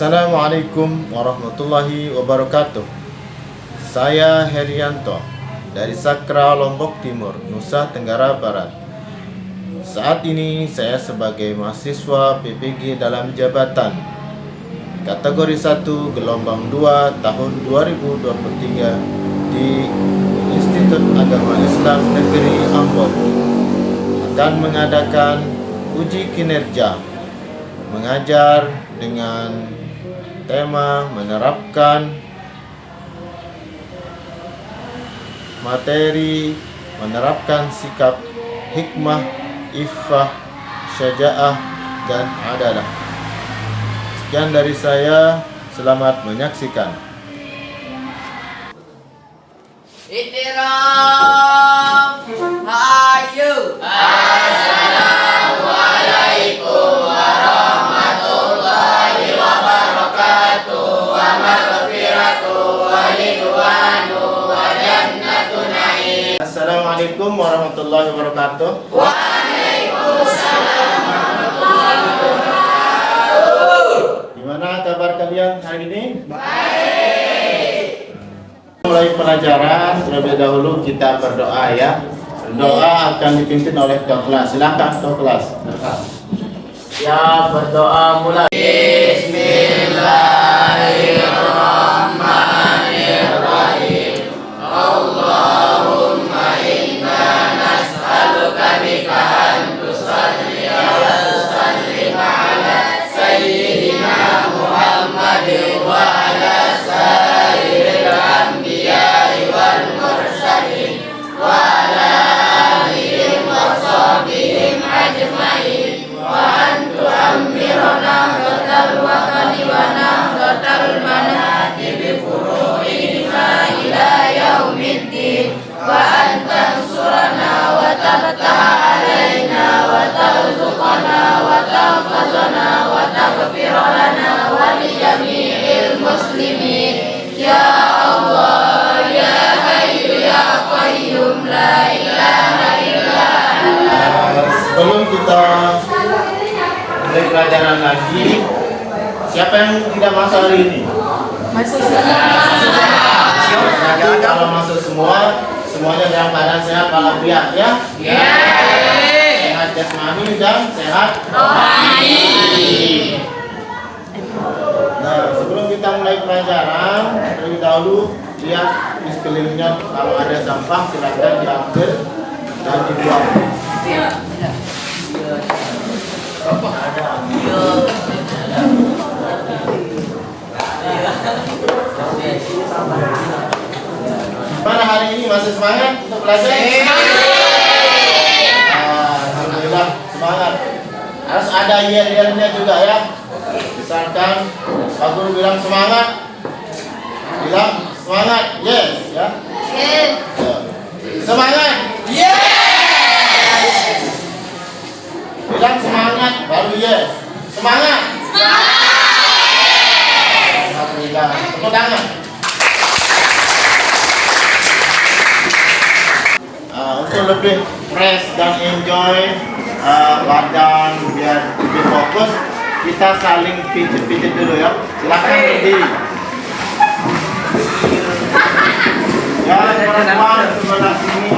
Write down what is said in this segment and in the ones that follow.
Assalamualaikum warahmatullahi wabarakatuh. Saya Herianto dari Sakra Lombok Timur, Nusa Tenggara Barat. Saat ini saya sebagai mahasiswa PPG dalam jabatan kategori 1 gelombang 2 tahun 2023 di Institut Agama Islam Negeri Ambon akan mengadakan uji kinerja mengajar dengan tema menerapkan materi, menerapkan sikap hikmah, iffah, syaja'ah, dan adalah. Sekian dari saya, selamat menyaksikan. Itiram, hayu. Assalamualaikum warahmatullahi wabarakatuh. Wa maghfiratuh wa ridwanu wa jannatu na'im. Assalamualaikum warahmatullahi wabarakatuh. Waalaikumsalam warahmatullahi wabarakatuh. Gimana kabar kalian hari ini? Baik. Mulai pelajaran, terlebih dahulu kita berdoa ya. Doa akan dipimpin oleh Ketua Kelas. Silakan Ketua Kelas. Ya, berdoa mulai. Bismillahirrahmanirrahim. Allahumma inna nas'aluka bika an tusalli wa tusallim ala sayyidina Muhammadin wa ala sayyidil anbiya'i wal mursalin wa ala alihim wa sahbihim ajma'in wa an tu'ammirana nahdlatal watani wa nahdlatal pelajaran lagi. Siapa yang tidak masuk hari ini? Masuk Jadi kalau masuk semua, semuanya dalam keadaan sehat walafiat ya. Sehat jasmani dan sehat rohani. Nah, sebelum kita mulai pelajaran, terlebih dahulu lihat di sekelilingnya, kalau ada sampah silakan diambil dan dibuang. Mana hari ini masih semangat untuk belajar? Alhamdulillah semangat. Harus ada yel-yelnya juga ya. Misalkan Pak Guru bilang semangat, bilang semangat, yes ya. Semangat, bilang semangat baru yes. Semangat. Alhamdulillah. Tepuk tangan. Untuk lebih fresh dan enjoy badan biar lebih fokus, kita saling pijit-pijit dulu ya. Silakan berdiri. Ya, perempuan sebelah sini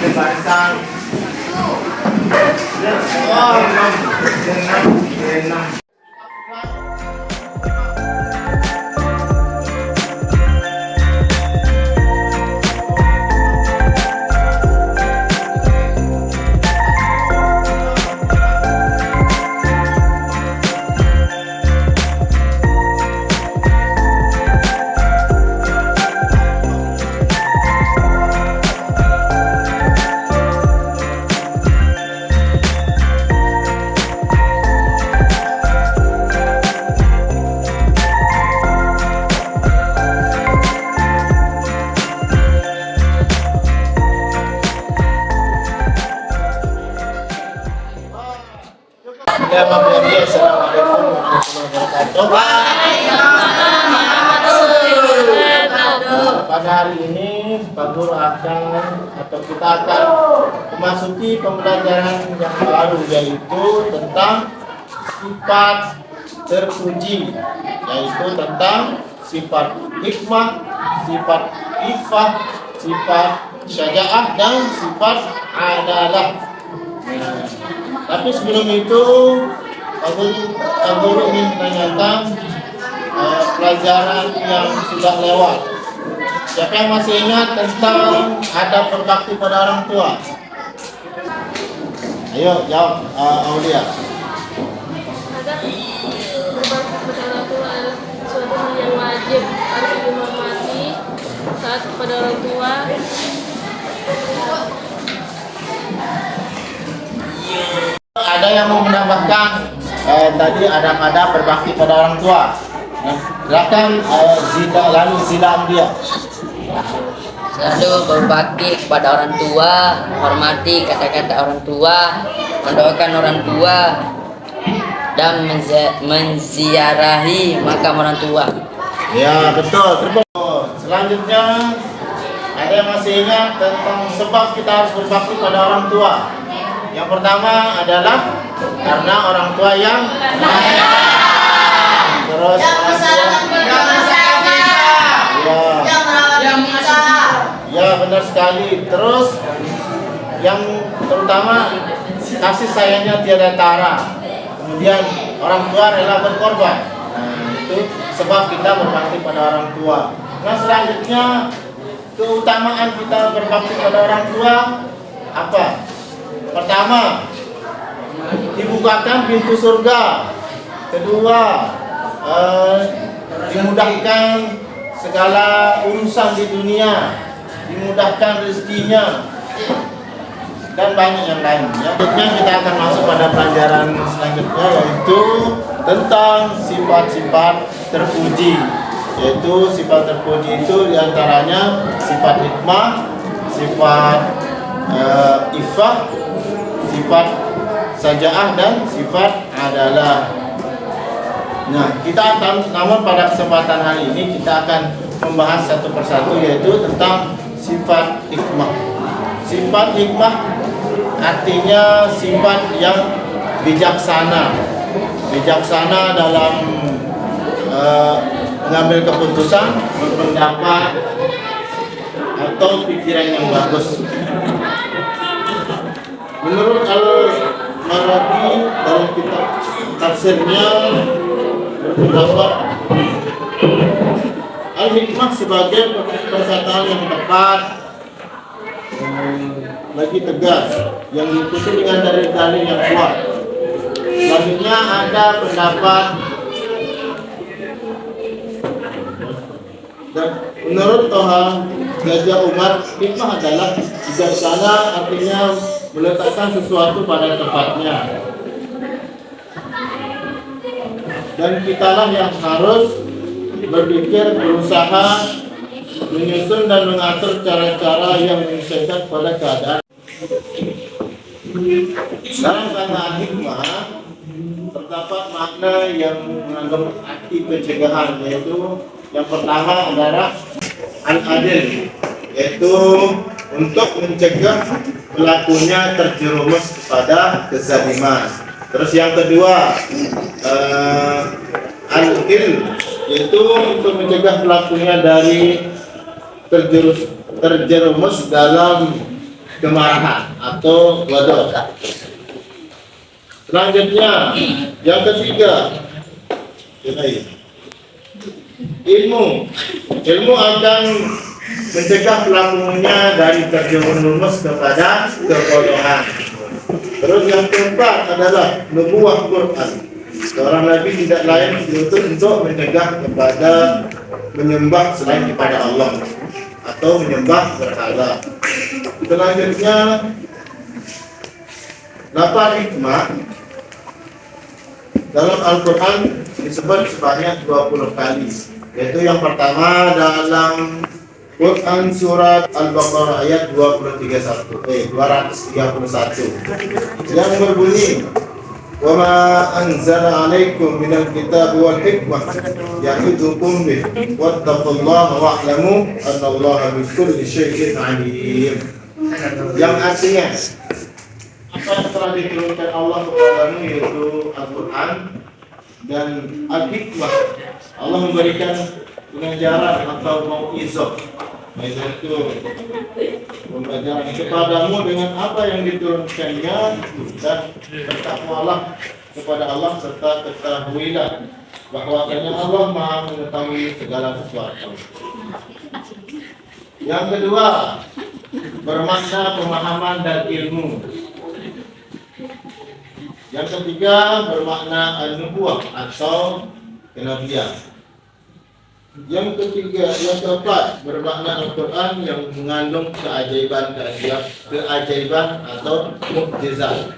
di barisan. Oh, enam. Assalamualaikum warahmatullahi wabarakatuh. Pada hari ini Pak Guru atau kita akan memasuki pembelajaran yang baru, yaitu tentang sifat terpuji, yaitu tentang sifat hikmah, sifat ifah, sifat syaja'ah dan sifat adalah. Tapi sebelum itu Pak Guru ingin menanyakan pelajaran yang sudah lewat. Siapa yang masih ingat tentang adab berbakti pada orang tua? Ayo jawab, Aulia. Adab berbakti pada orang tua adalah suatu hal yang wajib, harus dihormati saat kepada orang tua. Ada yang mau menambahkan tadi adab-adab berbakti pada orang tua? Nah, silakan silam dia. Selalu berbakti kepada orang tua, hormati kata-kata orang tua, mendoakan orang tua, dan menziarahi makam orang tua. Ya betul. Selanjutnya ada yang masih ingat tentang sebab kita harus berbakti pada orang tua? Yang pertama adalah karena orang tua yang terus ya benar sekali. Terus yang terutama kasih sayangnya tiada tara. Kemudian orang tua rela berkorban. Nah, itu sebab kita berbakti pada orang tua. Nah, selanjutnya keutamaan kita berbakti pada orang tua apa? Pertama, dibukakan pintu surga. Kedua, dimudahkan segala urusan di dunia, dimudahkan rezekinya, dan banyak yang lain. Selanjutnya kita akan masuk pada pelajaran selanjutnya, yaitu tentang sifat-sifat terpuji. Yaitu sifat terpuji itu diantaranya sifat hikmah, sifat ifah, sifat saja'ah, dan sifat adalah. Nah, kita akan, namun pada kesempatan hari ini kita akan membahas satu persatu, yaitu tentang sifat hikmah. Sifat hikmah artinya sifat yang bijaksana, bijaksana dalam mengambil keputusan, berpendapat, atau pikiran yang bagus. Menurut Al-Marabi dalam kitab tafsirnya berpendapat al-hikmah sebagai perkataan yang tepat, lagi tegas, yang diikuti dengan dalil-dalil yang kuat. Selanjutnya ada pendapat dan menurut Toha Gajah Umar, hikmah adalah bijaksana, artinya meletakkan sesuatu pada tempatnya. Dan kitalah yang harus berpikir, berusaha menyusun dan mengatur cara-cara yang menyesuaikan pada keadaan. Dalam kata hikmah terdapat makna yang mengandung arti pencegahan, yaitu yang pertama adalah al-adil, yaitu untuk mencegah pelakunya terjerumus kepada kezaliman. Terus yang kedua al-ilm, yaitu untuk mencegah pelakunya dari terjerumus dalam kemarahan atau ghadab. Selanjutnya yang ketiga, ilmu akan mencegah pelakunya dari terjerumus kepada kebodohan. Terus yang keempat adalah nubuwah Quran. Seorang nabi tidak lain diutus untuk mencegah kepada menyembah selain kepada Allah atau menyembah berhala. Selanjutnya lafaz hikmah dalam Al-Quran disebut sebanyak 20 kali, yaitu yang pertama dalam Quran surat Al-Baqarah ayat 231 yang berbunyi wa ma anzala 'alaikum minal kitabi wal hikmah ya'idzukum bih wattaqullaha wa'lamu annallaha bikulli syai'in 'alim. Yang artinya apa yang telah diturunkan Allah kepadamu, yaitu Al-Quran dan Al-Hikmah. Allah memberikan pengajaran atau mau'izah, yaitu pembelajaran kepadamu dengan apa yang diturunkannya, dan bertakwalah kepada Allah serta ketahuilah bahwasanya Allah Maha mengetahui segala sesuatu. Yang kedua, bermakna pemahaman dan ilmu. Yang ketiga, bermakna an-nubuwah atau kenabian. Yang keempat, bermakna Al-Quran yang mengandung keajaiban atau mukjizat.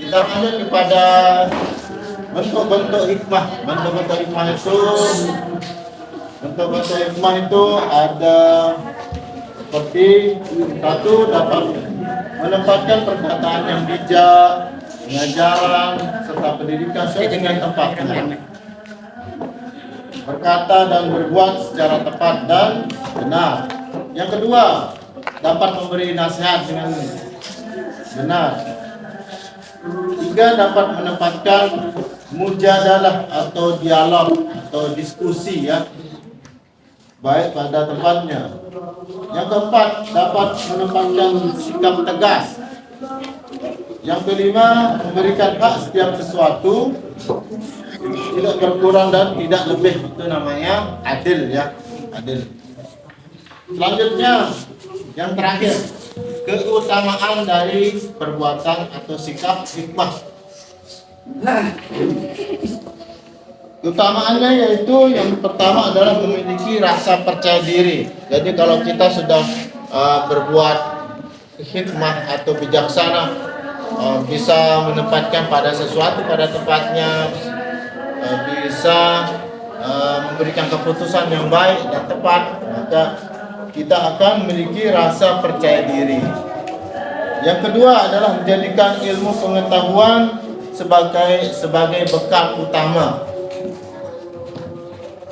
Kita lanjut kepada bentuk-bentuk hikmah. Bentuk-bentuk hikmah itu ada seperti satu, dapat menempatkan perkataan yang bijak, pengajaran serta pendidikan sesuai dengan tempatnya. Berkata dan berbuat secara tepat dan benar. Yang kedua, dapat memberi nasihat dengan benar. Tiga, dapat menempatkan mujadalah atau dialog atau diskusi baik pada tempatnya. Yang keempat, dapat menempatkan sikap tegas. Yang kelima, memberikan hak setiap sesuatu, tidak berkurang dan tidak lebih. Itu namanya adil adil. Selanjutnya, yang terakhir, keutamaan dari perbuatan atau sikap hikmah. Keutamaannya yaitu yang pertama adalah memiliki rasa percaya diri. Jadi kalau kita sudah berbuat hikmah atau bijaksana, bisa menempatkan pada sesuatu pada tempatnya, bisa memberikan keputusan yang baik dan tepat, maka kita akan memiliki rasa percaya diri. Yang kedua adalah menjadikan ilmu pengetahuan sebagai bekal utama.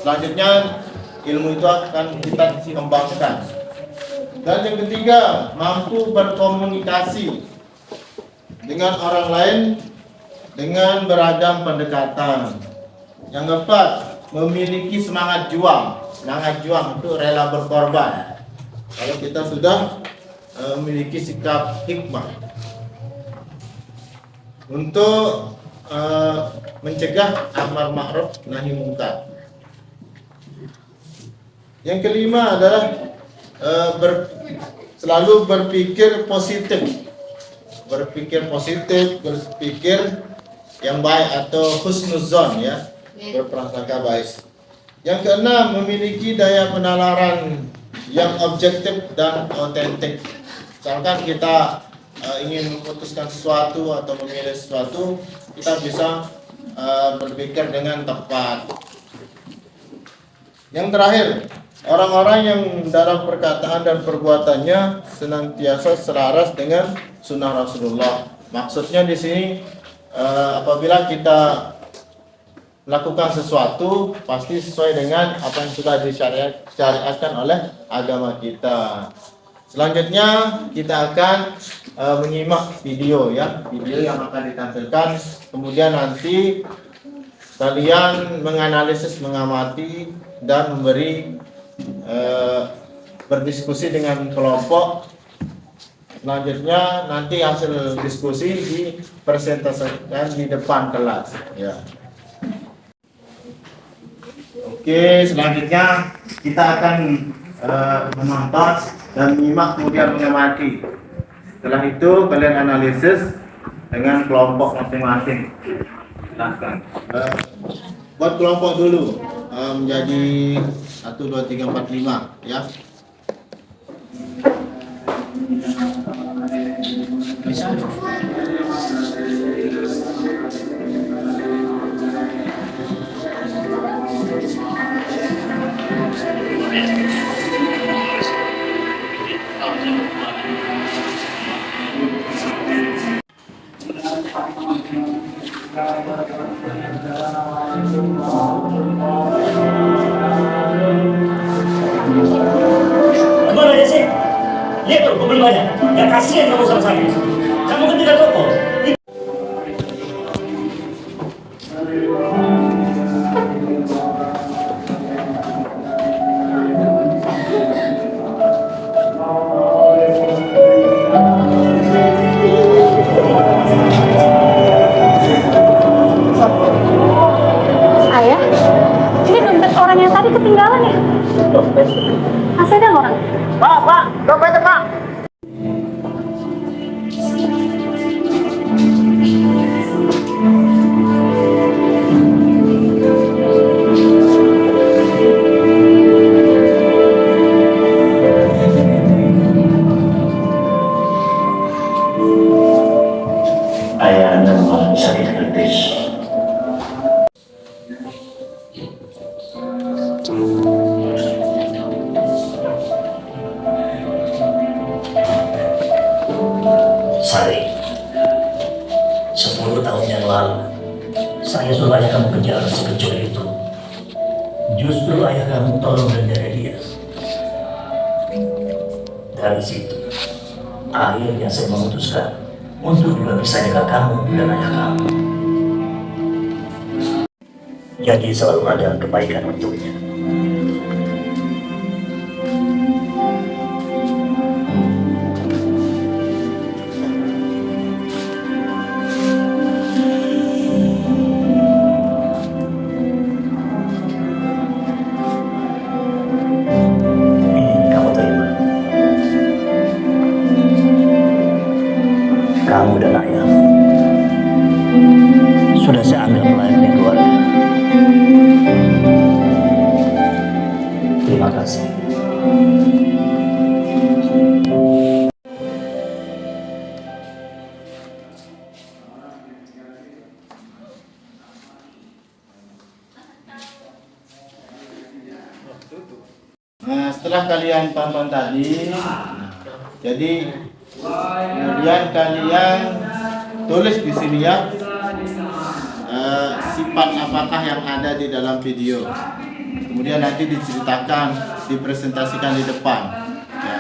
Selanjutnya ilmu itu akan kita kembangkan. Dan yang ketiga, mampu berkomunikasi dengan orang lain dengan beragam pendekatan. Yang keempat, memiliki semangat juang. Semangat juang itu rela berkorban. Kalau kita sudah memiliki sikap hikmah untuk mencegah amar ma'ruf nahi munkar. Yang kelima adalah selalu berpikir positif. Berpikir positif, berpikir yang baik atau husnuzon, ya, berprasangka baik. Yang keenam, memiliki daya penalaran yang objektif dan otentik. Misalkan kita ingin memutuskan sesuatu atau memilih sesuatu, kita bisa berpikir dengan tepat. Yang terakhir, orang-orang yang dalam perkataan dan perbuatannya senantiasa selaras dengan sunnah Rasulullah. Maksudnya di sini apabila kita melakukan sesuatu pasti sesuai dengan apa yang sudah disyariatkan oleh agama kita. Selanjutnya kita akan menyimak video yang akan ditampilkan. Kemudian nanti kalian menganalisis, mengamati dan memberi berdiskusi dengan kelompok. Selanjutnya nanti hasil diskusi dipresentasikan di depan kelas, ya. Oke, selanjutnya kita akan menonton dan menyimak kemudian mengamati. Setelah itu kalian analisis dengan kelompok masing-masing. Silahkan. Buat kelompok dulu menjadi 1, 2, 3, 4, 5, ya. Gimana aja sih? Lihat tuh pembeliannya. Ya kasihan kamu sama saya. Kamu kan tidak toko. Ayah, ini dompet orang yang tadi ketinggalan ya? Dompet. Masih ada nggak orang? Pak, dompetnya Pak. Ayah Anda mengalami sakit kritis. Sari, 10 tahun yang lalu, saya suruh ayah kamu kejar si kecil itu. Justru ayah kamu tolong menjaga dia. Dari situ, akhirnya saya memutuskan untuk juga bisa jaga kamu dan ayah kamu. Jadi selalu ada kebaikan untuknya. Kamu dan ayah sudah saya anggap layaknya keluarga. Terima kasih. Nah, setelah kalian paham tadi, jadi kemudian kalian tulis di sini ya sifat apakah yang ada di dalam video. Kemudian nanti diceritakan, dipresentasikan di depan. Ya.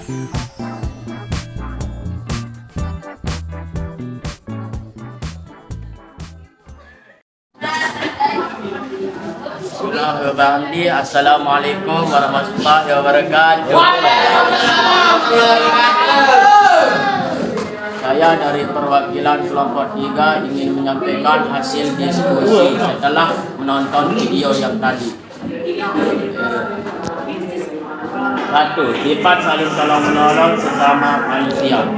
Bismillahirrahmanirrahim. Assalamualaikum warahmatullahi wabarakatuh. Saya dari perwakilan kelompok 3 ingin menyampaikan hasil diskusi setelah menonton video yang tadi. 1. Sifat saling tolong menolong sesama manusia.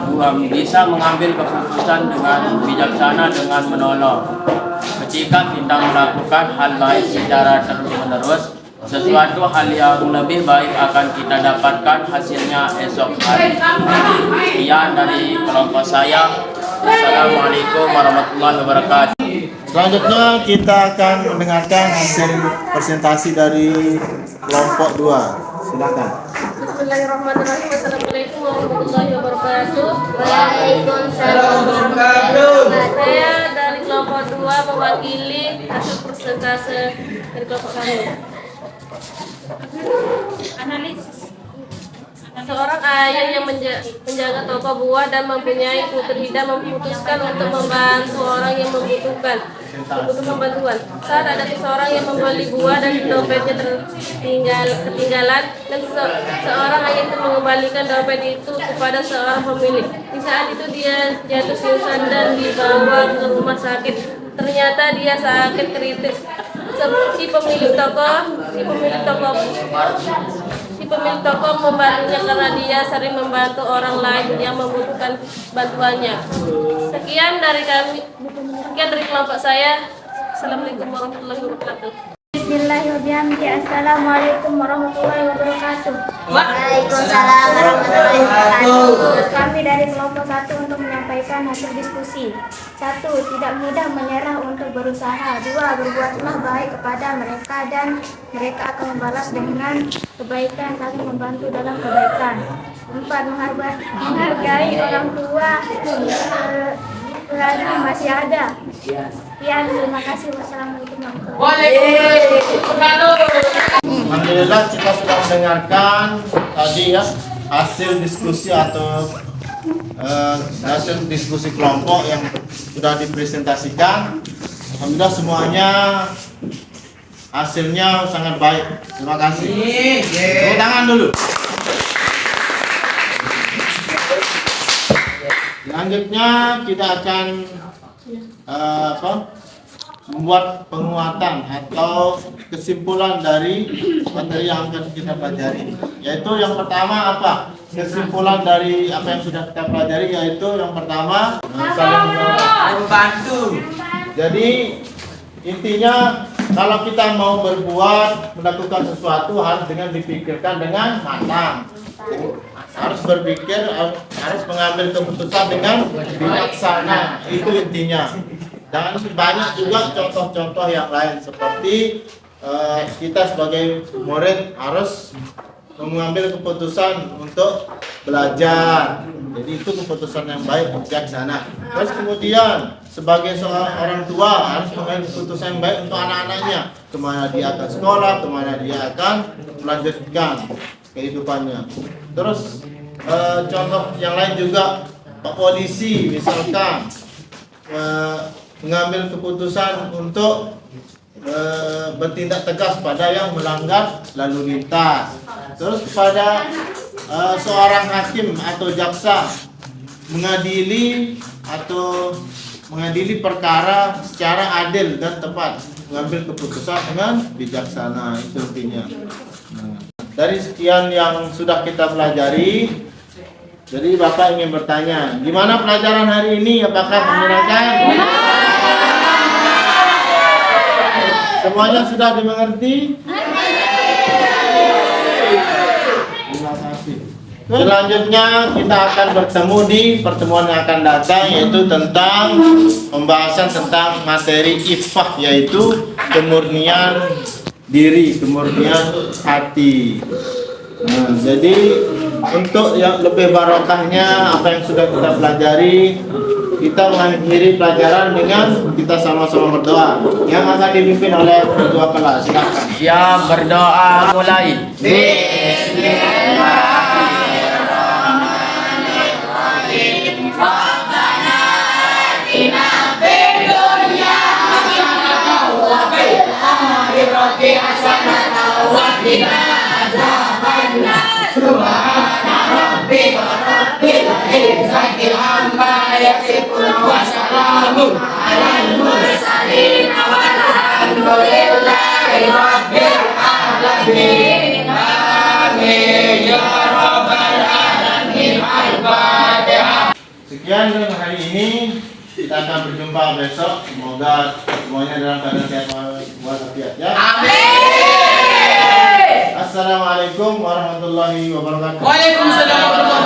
2. Bisa mengambil keputusan dengan bijaksana dengan menolong. Ketika kita melakukan hal baik secara terus-menerus, sesuatu hal yang lebih baik akan kita dapatkan hasilnya esok hari. Sekian dari kelompok saya. Assalamualaikum warahmatullahi wabarakatuh. Selanjutnya kita akan mendengarkan hasil presentasi dari kelompok 2. Silakan. Bismillahirrahmanirrahim. Assalamualaikum warahmatullahi wabarakatuh. Waalaikumsalam warahmatullahi wabarakatuh. Saya dari kelompok 2 mewakili hasil persentase dari kelompok kami. Analisis. Seorang ayah yang menjaga toko buah dan mempunyai putri hidam memutuskan untuk membantu orang yang membutuhkan bantuan. Saat ada seseorang yang membeli buah dan dompetnya ketinggalan, dan seorang ayah itu mengembalikan dompet itu kepada seorang pemilik. Di saat itu dia jatuh pingsan dan dibawa ke rumah sakit. Ternyata dia sakit kritis. Si pemilik toko membantunya karena dia sering membantu orang lain yang membutuhkan bantuannya. Sekian dari kelompok saya. Assalamualaikum warahmatullahi wabarakatuh. Bismillahirrahmanirrahim. Assalamualaikum warahmatullahi wabarakatuh. Waalaikumsalam warahmatullahi wabarakatuh. Kami dari kelompok 1 untuk menyampaikan hasil diskusi. 1. Tidak mudah menyerah untuk berusaha. 2. Berbuatlah baik kepada mereka dan mereka akan membalas dengan kebaikan, saling membantu dalam kebaikan. 4. Menghargai orang tua selagi masih ada. Sekian, terima kasih. Wassalamualaikum warahmatullahi wabarakatuh. Alhamdulillah kita sudah mendengarkan tadi ya hasil diskusi atau hasil diskusi kelompok yang sudah dipresentasikan. Alhamdulillah semuanya hasilnya sangat baik. Terima kasih. Tepuk tangan dulu. Selanjutnya kita akan membuat penguatan atau kesimpulan dari materi yang akan kita pelajari. Yaitu yang pertama apa? Kesimpulan dari apa yang sudah kita pelajari yaitu yang pertama saling membantu. Jadi intinya kalau kita mau berbuat melakukan sesuatu harus dengan dipikirkan dengan matang. Harus berpikir, harus mengambil keputusan dengan bijaksana. Itu intinya. Dan banyak juga contoh-contoh yang lain seperti kita sebagai murid harus mengambil keputusan untuk belajar. Jadi itu keputusan yang baik, bijaksana. Terus kemudian sebagai seorang orang tua harus mengambil keputusan yang baik untuk anak-anaknya, kemana dia akan sekolah, kemana dia akan melanjutkan kehidupannya. Terus contoh yang lain juga Pak Polisi misalkan mengambil keputusan untuk bertindak tegas pada yang melanggar lalu lintas. Terus kepada seorang hakim atau jaksa mengadili perkara secara adil dan tepat, mengambil keputusan dengan bijaksana. Itu intinya. Dari sekian yang sudah kita pelajari, jadi Bapak ingin bertanya, gimana pelajaran hari ini? Apakah menyenangkan? Semuanya sudah dimengerti? Terima kasih. Selanjutnya kita akan bertemu di pertemuan yang akan datang, yaitu tentang pembahasan tentang materi ifah, yaitu kemurnian diri, kemurnian hati. Nah, jadi untuk yang lebih barokahnya apa yang sudah kita pelajari, kita mengakhiri pelajaran dengan kita sama-sama berdoa yang akan dipimpin oleh ketua kelas. Silakan. Siap, berdoa mulai. Bismillah. sekian untuk hari ini. Kita akan berjumpa besok. Semoga semuanya dalam keadaan sehat walafiat ya. Amin. Assalamualaikum warahmatullahi wabarakatuh. Waalaikumsalam warahmatullahi wabarakatuh.